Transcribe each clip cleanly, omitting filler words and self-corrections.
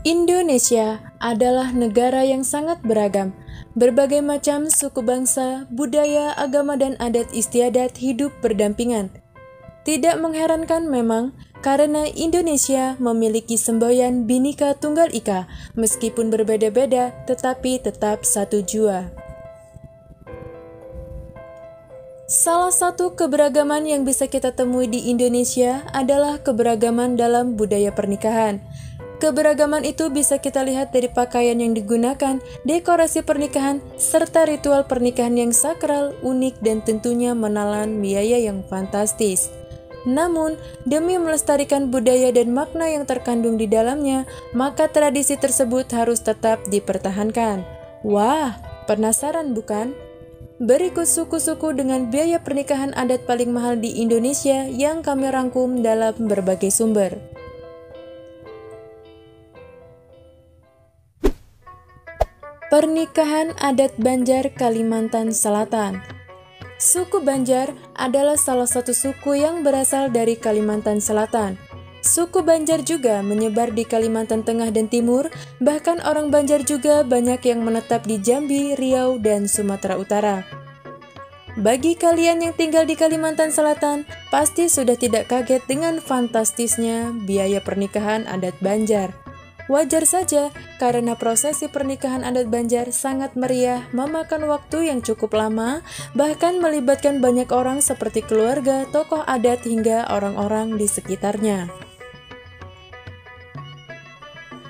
Indonesia adalah negara yang sangat beragam. Berbagai macam suku bangsa, budaya, agama, dan adat istiadat hidup berdampingan. Tidak mengherankan memang, karena Indonesia memiliki semboyan Bhinneka Tunggal Ika, meskipun berbeda-beda tetapi tetap satu jua. Salah satu keberagaman yang bisa kita temui di Indonesia adalah keberagaman dalam budaya pernikahan. Keberagaman itu bisa kita lihat dari pakaian yang digunakan, dekorasi pernikahan, serta ritual pernikahan yang sakral, unik, dan tentunya menelan biaya yang fantastis. Namun, demi melestarikan budaya dan makna yang terkandung di dalamnya, maka tradisi tersebut harus tetap dipertahankan. Wah, penasaran bukan? Berikut suku-suku dengan biaya pernikahan adat paling mahal di Indonesia yang kami rangkum dalam berbagai sumber. Pernikahan adat Banjar Kalimantan Selatan. Suku Banjar adalah salah satu suku yang berasal dari Kalimantan Selatan. Suku Banjar juga menyebar di Kalimantan Tengah dan Timur, bahkan orang Banjar juga banyak yang menetap di Jambi, Riau, dan Sumatera Utara. Bagi kalian yang tinggal di Kalimantan Selatan, pasti sudah tidak kaget dengan fantastisnya biaya pernikahan adat Banjar. Wajar saja, karena prosesi pernikahan adat Banjar sangat meriah, memakan waktu yang cukup lama, bahkan melibatkan banyak orang seperti keluarga, tokoh adat, hingga orang-orang di sekitarnya.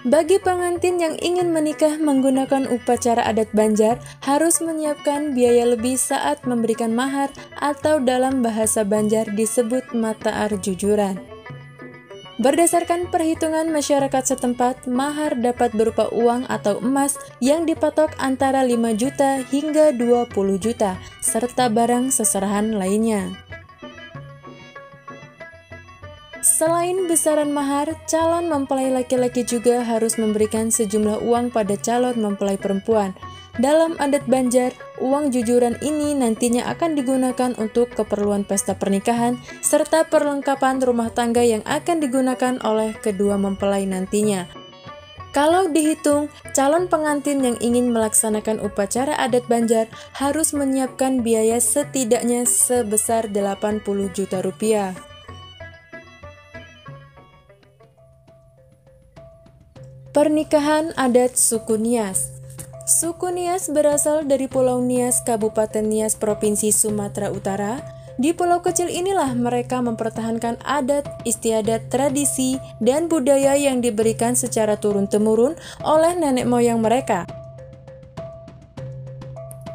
Bagi pengantin yang ingin menikah menggunakan upacara adat Banjar, harus menyiapkan biaya lebih saat memberikan mahar atau dalam bahasa Banjar disebut mata arjujuran. Berdasarkan perhitungan masyarakat setempat, mahar dapat berupa uang atau emas yang dipatok antara 5 juta hingga 20 juta, serta barang seserahan lainnya. Selain besaran mahar, calon mempelai laki-laki juga harus memberikan sejumlah uang pada calon mempelai perempuan. Dalam adat Banjar, uang jujuran ini nantinya akan digunakan untuk keperluan pesta pernikahan serta perlengkapan rumah tangga yang akan digunakan oleh kedua mempelai nantinya. Kalau dihitung, calon pengantin yang ingin melaksanakan upacara adat Banjar harus menyiapkan biaya setidaknya sebesar 80 juta rupiah. Pernikahan adat suku Nias. Suku Nias berasal dari Pulau Nias, Kabupaten Nias, Provinsi Sumatera Utara. Di pulau kecil inilah mereka mempertahankan adat, istiadat, tradisi, dan budaya yang diberikan secara turun-temurun oleh nenek moyang mereka.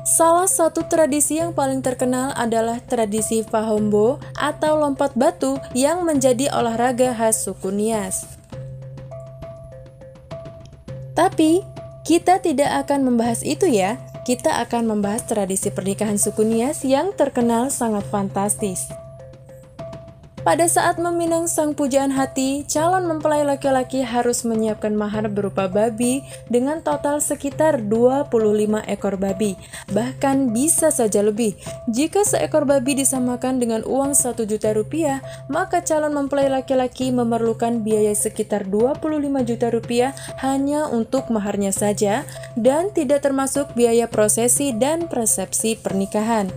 Salah satu tradisi yang paling terkenal adalah tradisi Fahombo atau lompat batu yang menjadi olahraga khas suku Nias. Tapi, kita tidak akan membahas itu ya, kita akan membahas tradisi pernikahan suku Nias yang terkenal sangat fantastis. Pada saat meminang sang pujaan hati, calon mempelai laki-laki harus menyiapkan mahar berupa babi dengan total sekitar 25 ekor babi, bahkan bisa saja lebih. Jika seekor babi disamakan dengan uang 1 juta rupiah, maka calon mempelai laki-laki memerlukan biaya sekitar 25 juta rupiah hanya untuk maharnya saja, dan tidak termasuk biaya prosesi dan resepsi pernikahan.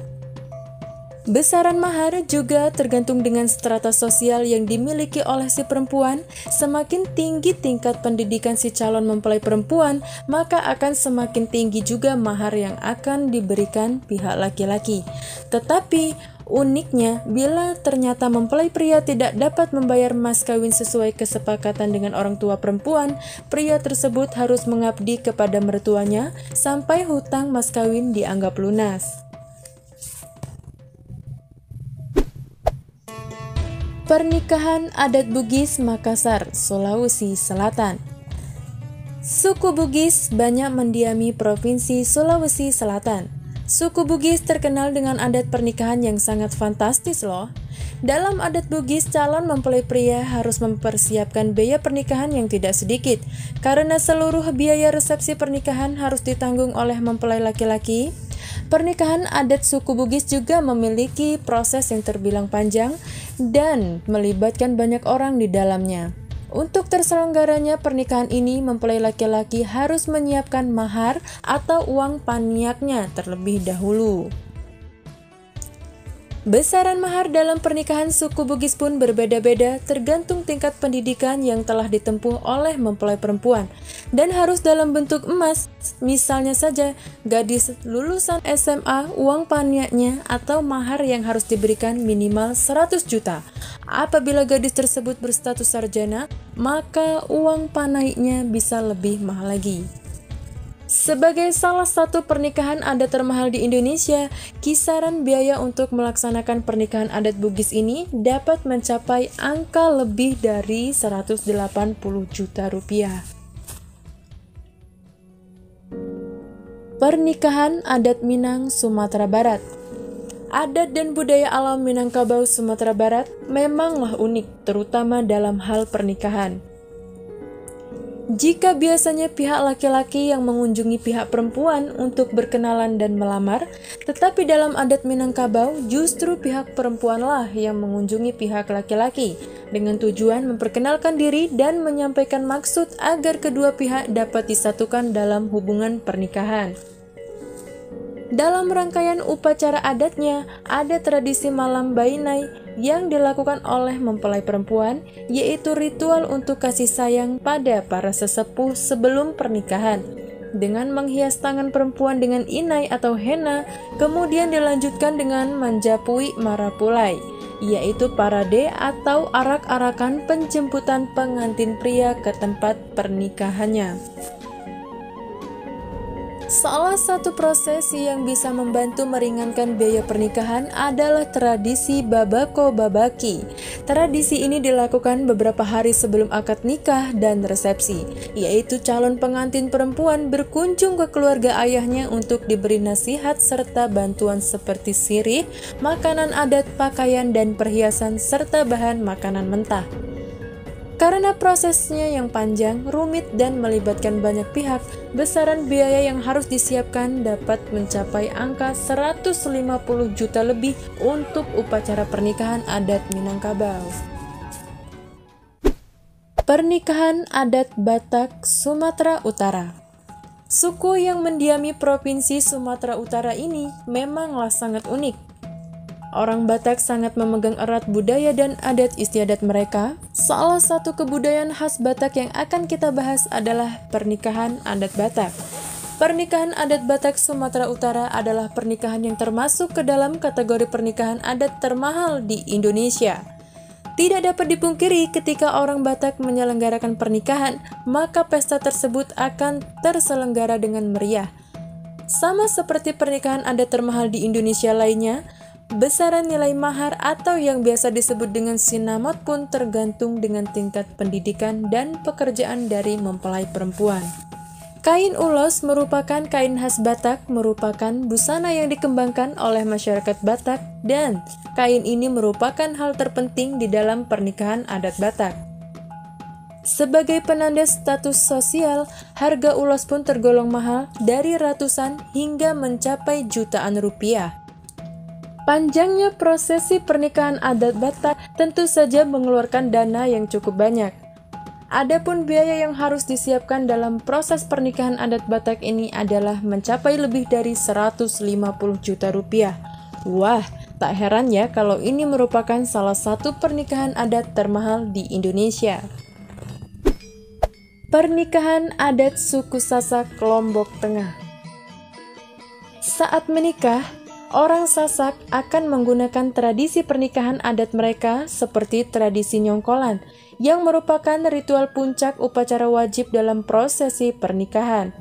Besaran mahar juga tergantung dengan strata sosial yang dimiliki oleh si perempuan. Semakin tinggi tingkat pendidikan si calon mempelai perempuan, maka akan semakin tinggi juga mahar yang akan diberikan pihak laki-laki. Tetapi uniknya, bila ternyata mempelai pria tidak dapat membayar mas kawin sesuai kesepakatan dengan orang tua perempuan, pria tersebut harus mengabdi kepada mertuanya sampai hutang mas kawin dianggap lunas. Pernikahan adat Bugis Makassar, Sulawesi Selatan. Suku Bugis banyak mendiami Provinsi Sulawesi Selatan. Suku Bugis terkenal dengan adat pernikahan yang sangat fantastis loh. Dalam adat Bugis, calon mempelai pria harus mempersiapkan biaya pernikahan yang tidak sedikit, karena seluruh biaya resepsi pernikahan harus ditanggung oleh mempelai laki-laki. Pernikahan adat suku Bugis juga memiliki proses yang terbilang panjang dan melibatkan banyak orang di dalamnya. Untuk terselenggaranya pernikahan ini, mempelai laki-laki harus menyiapkan mahar atau uang paniaknya terlebih dahulu. Besaran mahar dalam pernikahan suku Bugis pun berbeda-beda tergantung tingkat pendidikan yang telah ditempuh oleh mempelai perempuan dan harus dalam bentuk emas. Misalnya saja, gadis lulusan SMA, uang paniaknya atau mahar yang harus diberikan minimal 100 juta. Apabila gadis tersebut berstatus sarjana, maka uang panaiknya bisa lebih mahal lagi. Sebagai salah satu pernikahan adat termahal di Indonesia, kisaran biaya untuk melaksanakan pernikahan adat Bugis ini dapat mencapai angka lebih dari 180 juta rupiah. Pernikahan adat Minang, Sumatera Barat. Adat dan budaya alam Minangkabau, Sumatera Barat memanglah unik, terutama dalam hal pernikahan. Jika biasanya pihak laki-laki yang mengunjungi pihak perempuan untuk berkenalan dan melamar, tetapi dalam adat Minangkabau justru pihak perempuanlah yang mengunjungi pihak laki-laki dengan tujuan memperkenalkan diri dan menyampaikan maksud agar kedua pihak dapat disatukan dalam hubungan pernikahan. Dalam rangkaian upacara adatnya, ada tradisi malam bainai yang dilakukan oleh mempelai perempuan, yaitu ritual untuk kasih sayang pada para sesepuh sebelum pernikahan. Dengan menghias tangan perempuan dengan inai atau henna, kemudian dilanjutkan dengan manjapui marapulai, yaitu parade atau arak-arakan penjemputan pengantin pria ke tempat pernikahannya. Salah satu prosesi yang bisa membantu meringankan biaya pernikahan adalah tradisi babako babaki. Tradisi ini dilakukan beberapa hari sebelum akad nikah dan resepsi, yaitu calon pengantin perempuan berkunjung ke keluarga ayahnya untuk diberi nasihat serta bantuan seperti sirih, makanan adat, pakaian, dan perhiasan, serta bahan makanan mentah. Karena prosesnya yang panjang, rumit, dan melibatkan banyak pihak, besaran biaya yang harus disiapkan dapat mencapai angka 150 juta lebih untuk upacara pernikahan adat Minangkabau. Pernikahan adat Batak, Sumatera Utara. Suku yang mendiami Provinsi Sumatera Utara ini memanglah sangat unik. Orang Batak sangat memegang erat budaya dan adat istiadat mereka. Salah satu kebudayaan khas Batak yang akan kita bahas adalah pernikahan adat Batak. Pernikahan adat Batak Sumatera Utara adalah pernikahan yang termasuk ke dalam kategori pernikahan adat termahal di Indonesia. Tidak dapat dipungkiri ketika orang Batak menyelenggarakan pernikahan, maka pesta tersebut akan terselenggara dengan meriah. Sama seperti pernikahan adat termahal di Indonesia lainnya, besaran nilai mahar atau yang biasa disebut dengan sinamot pun tergantung dengan tingkat pendidikan dan pekerjaan dari mempelai perempuan. Kain ulos merupakan kain khas Batak, merupakan busana yang dikembangkan oleh masyarakat Batak, dan kain ini merupakan hal terpenting di dalam pernikahan adat Batak. Sebagai penanda status sosial, harga ulos pun tergolong mahal dari ratusan hingga mencapai jutaan rupiah. Panjangnya prosesi pernikahan adat Batak tentu saja mengeluarkan dana yang cukup banyak. Adapun biaya yang harus disiapkan dalam proses pernikahan adat Batak ini adalah mencapai lebih dari 150 juta rupiah. Wah, tak heran ya kalau ini merupakan salah satu pernikahan adat termahal di Indonesia. Pernikahan adat suku Sasak, Lombok Tengah. Saat menikah, orang Sasak akan menggunakan tradisi pernikahan adat mereka seperti tradisi nyongkolan, yang merupakan ritual puncak upacara wajib dalam prosesi pernikahan,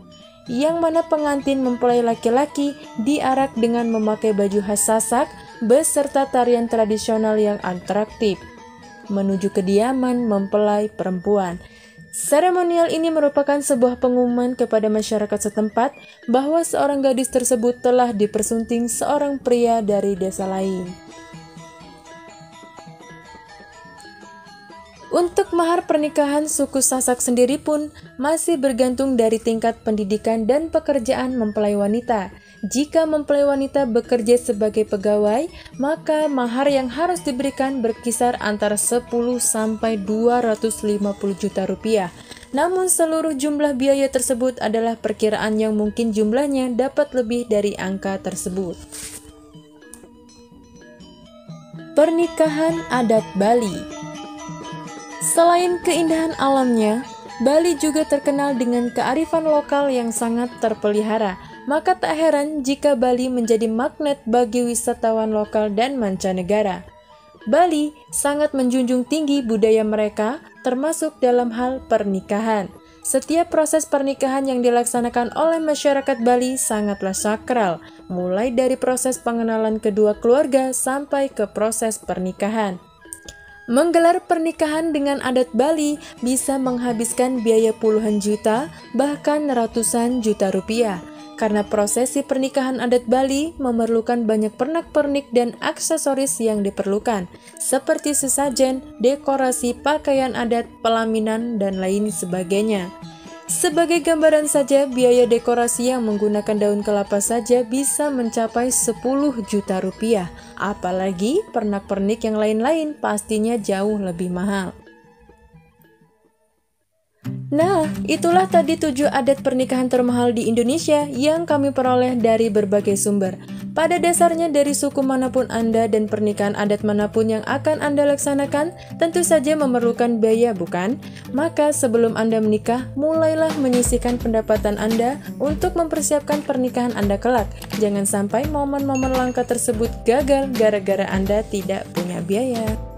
yang mana pengantin mempelai laki-laki diarak dengan memakai baju khas Sasak beserta tarian tradisional yang atraktif, menuju kediaman mempelai perempuan. Seremonial ini merupakan sebuah pengumuman kepada masyarakat setempat bahwa seorang gadis tersebut telah dipersunting seorang pria dari desa lain. Untuk mahar pernikahan suku Sasak sendiri pun masih bergantung dari tingkat pendidikan dan pekerjaan mempelai wanita. jika mempelai wanita bekerja sebagai pegawai, maka mahar yang harus diberikan berkisar antara 10 sampai 250 juta rupiah. Namun seluruh jumlah biaya tersebut adalah perkiraan yang mungkin jumlahnya dapat lebih dari angka tersebut. Pernikahan adat Bali. Selain keindahan alamnya, Bali juga terkenal dengan kearifan lokal yang sangat terpelihara. Maka tak heran jika Bali menjadi magnet bagi wisatawan lokal dan mancanegara. Bali sangat menjunjung tinggi budaya mereka, termasuk dalam hal pernikahan. Setiap proses pernikahan yang dilaksanakan oleh masyarakat Bali sangatlah sakral, mulai dari proses pengenalan kedua keluarga sampai ke proses pernikahan. Menggelar pernikahan dengan adat Bali bisa menghabiskan biaya puluhan juta, bahkan ratusan juta rupiah. Karena prosesi pernikahan adat Bali memerlukan banyak pernak-pernik dan aksesoris yang diperlukan, seperti sesajen, dekorasi, pakaian adat, pelaminan, dan lain sebagainya. Sebagai gambaran saja, biaya dekorasi yang menggunakan daun kelapa saja bisa mencapai 10 juta rupiah. Apalagi pernak-pernik yang lain-lain pastinya jauh lebih mahal. Nah, itulah tadi 7 adat pernikahan termahal di Indonesia yang kami peroleh dari berbagai sumber. Pada dasarnya dari suku manapun Anda dan pernikahan adat manapun yang akan Anda laksanakan, tentu saja memerlukan biaya, bukan? Maka sebelum Anda menikah, mulailah menyisihkan pendapatan Anda untuk mempersiapkan pernikahan Anda kelak. Jangan sampai momen-momen langka tersebut gagal gara-gara Anda tidak punya biaya.